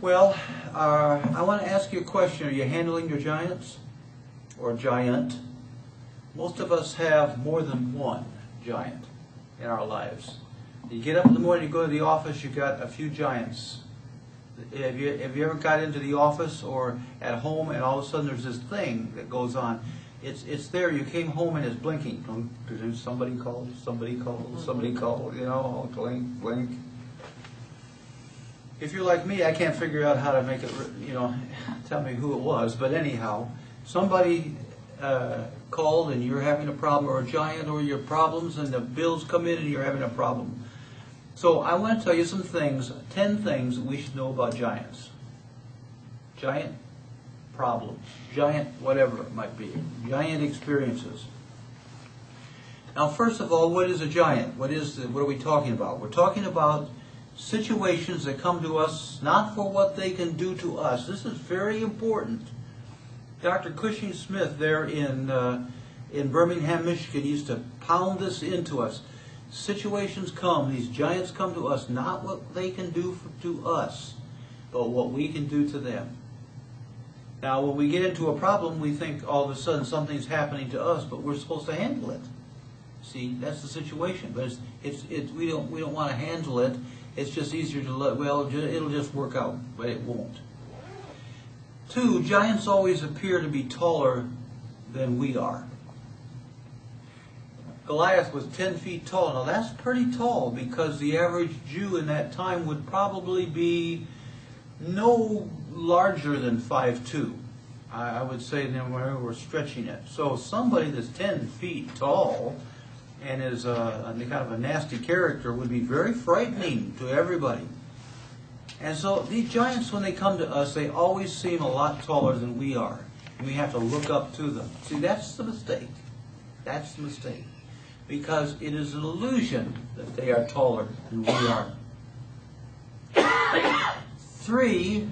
Well, I want to ask you a question. Are you handling your giants or giant? Most of us have more than one giant in our lives. You get up in the morning, you go to the office, you've got a few giants. Have you ever got into the office or at home and all of a sudden there's this thing that goes on? It's there. You came home and it's blinking. Somebody called, somebody called, somebody called, you know, blink, blink. If you're like me, I can't figure out how to make it, you know, tell me who it was. But anyhow, somebody called and you're having a problem, or a giant, or your problems, and the bills come in and you're having a problem. So I want to tell you some things, 10 things that we should know about giants. Giant problems, giant whatever it might be, giant experiences. Now, first of all, what is a giant? What are we talking about? We're talking about situations that come to us not for what they can do to us. This is very important. Dr. Cushing Smith there in Birmingham, Michigan used to pound this into us. Situations come, these giants come to us, not what they can do to us, but what we can do to them. Now, when we get into a problem, we think all of a sudden something's happening to us, but we're supposed to handle it. See, that's the situation. But we don't want to handle it. It's just easier to let, well, it'll just work out, but it won't. 2, giants always appear to be taller than we are. Goliath was 10 feet tall. Now that's pretty tall because the average Jew in that time would probably be no larger than 5'2". I would say then we're stretching it. So somebody that's 10 feet tall and is kind of a nasty character would be very frightening to everybody. And so these giants, when they come to us, they always seem a lot taller than we are. And we have to look up to them. See, that's the mistake. That's the mistake. Because it is an illusion that they are taller than we are. 3,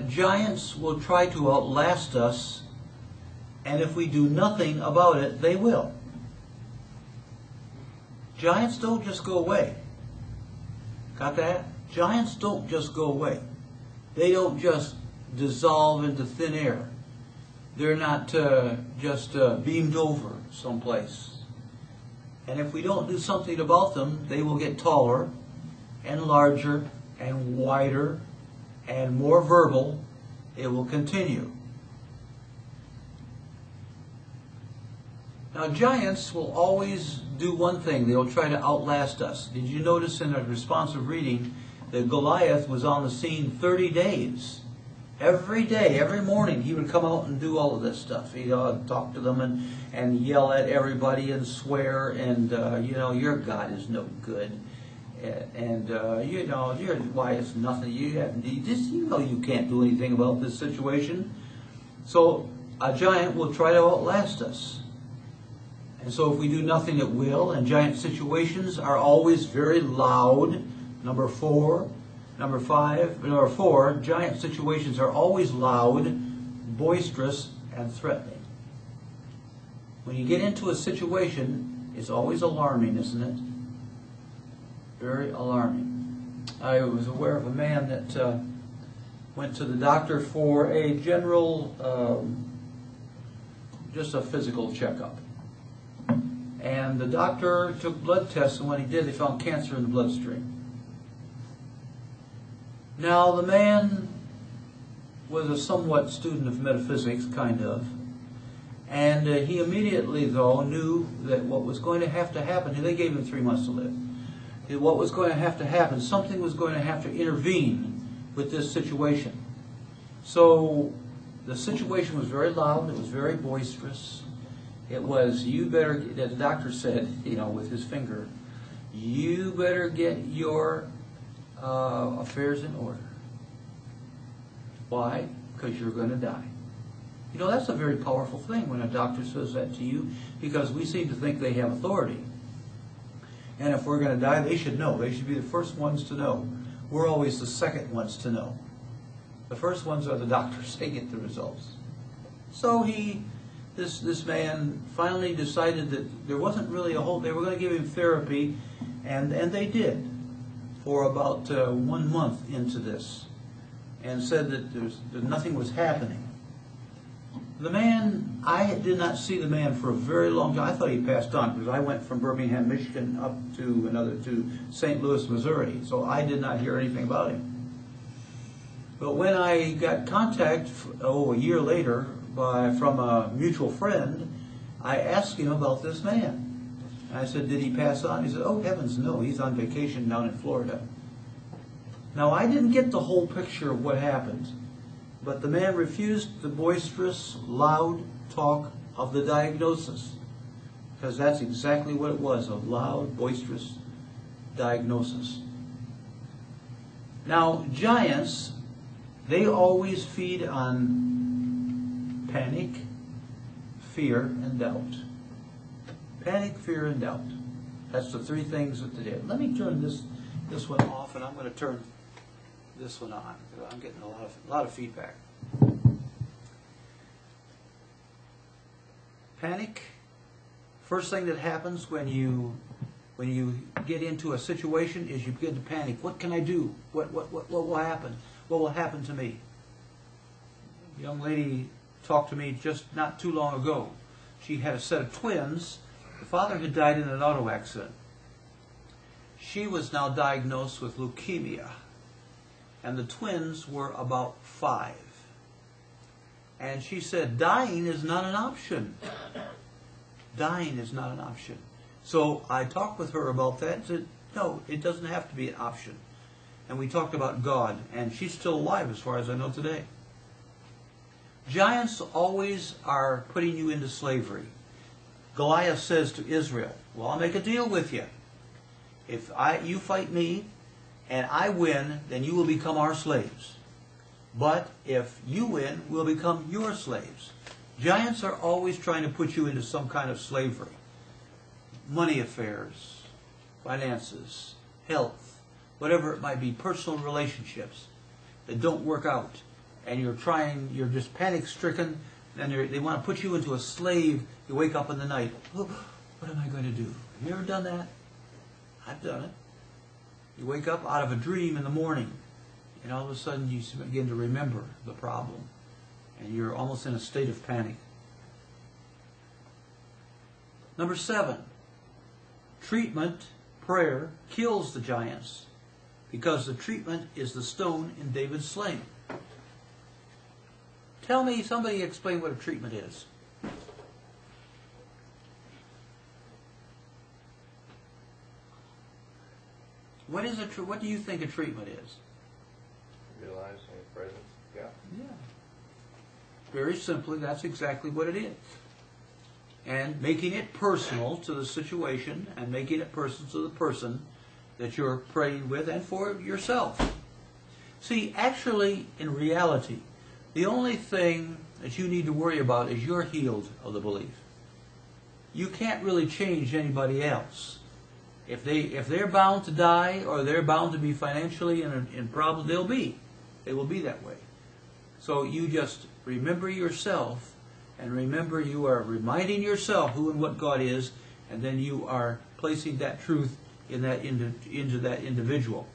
giants will try to outlast us, and if we do nothing about it, they will. Giants don't just go away. Got that? Giants don't just go away. They don't just dissolve into thin air. They're not just beamed over someplace. And if we don't do something about them, they will get taller and larger and wider and more verbal. It will continue. Now, giants will always do one thing. They'll try to outlast us. Did you notice in a responsive reading that Goliath was on the scene 30 days? Every day, every morning, he would come out and do all of this stuff. He'd talk to them and yell at everybody and swear and, you know, your God is no good. And, you know, why it's nothing. You know you can't do anything about this situation. So a giant will try to outlast us. And so if we do nothing, it will. And giant situations are always very loud. Number 4. Number 4, giant situations are always loud, boisterous, and threatening. When you get into a situation, it's always alarming, isn't it? Very alarming. I was aware of a man that went to the doctor for a general, just a physical checkup. And the doctor took blood tests, and when he did, they found cancer in the bloodstream. Now, the man was a somewhat student of metaphysics, kind of, and he immediately, though, knew that what was going to have to happen, they gave him 3 months to live, what was going to have to happen, something was going to have to intervene with this situation. So the situation was very loud, it was very boisterous. It was, you better, as the doctor said, you know, with his finger, you better get your affairs in order. Why? Because you're going to die. You know, that's a very powerful thing when a doctor says that to you, because we seem to think they have authority. And if we're going to die, they should know. They should be the first ones to know. We're always the second ones to know. The first ones are the doctors. They get the results. So this man finally decided that there wasn't really a whole, they were going to give him therapy, and they did for about 1 month into this. and said that nothing was happening. The man, I did not see the man for a very long time. I thought he passed on because I went from Birmingham, Michigan up to St. Louis, Missouri. So I did not hear anything about him. But when I got contact, a year later, from a mutual friend, I asked him about this man. I said, did he pass on? He said, oh heavens no, he's on vacation down in Florida. Now I didn't get the whole picture of what happened. But the man refused the boisterous, loud talk of the diagnosis. Because that's exactly what it was, a loud, boisterous diagnosis. Now, giants, they always feed on panic, fear, and doubt. Panic, fear, and doubt. That's the three things that they did. Let me turn this one off, and I'm going to turn this one on. I'm getting a lot of feedback. Panic. First thing that happens when you get into a situation is you begin to panic. What can I do? What will happen? What will happen to me? A young lady talked to me just not too long ago. She had a set of twins. The father had died in an auto accident. She was now diagnosed with leukemia. And the twins were about 5. And she said, dying is not an option. Dying is not an option. So I talked with her about that and said, no, it doesn't have to be an option. And we talked about God, and she's still alive as far as I know today. Giants always are putting you into slavery. Goliath says to Israel, well, I'll make a deal with you. If you fight me, and I win, then you will become our slaves. But if you win, we'll become your slaves. Giants are always trying to put you into some kind of slavery. Money affairs, finances, health, whatever it might be, personal relationships that don't work out. And you're just panic-stricken, and they want to put you into a slave. You wake up in the night, oh, what am I going to do? Have you ever done that? I've done it. You wake up out of a dream in the morning, and all of a sudden you begin to remember the problem, and you're almost in a state of panic. Number 7, treatment, prayer, kills the giants, because the treatment is the stone in David's sling. Tell me, somebody explain what a treatment is. What do you think a treatment is? Realizing the presence of God. Yeah. Very simply, that's exactly what it is. And making it personal to the situation, and making it personal to the person that you're praying with and for yourself. See, actually, in reality, the only thing that you need to worry about is you're healed of the belief. You can't really change anybody else. If they're bound to die, or they're bound to be financially in problems, they will be that way. So you just remember yourself, and remember you are reminding yourself who and what God is, and then you are placing that truth into that individual.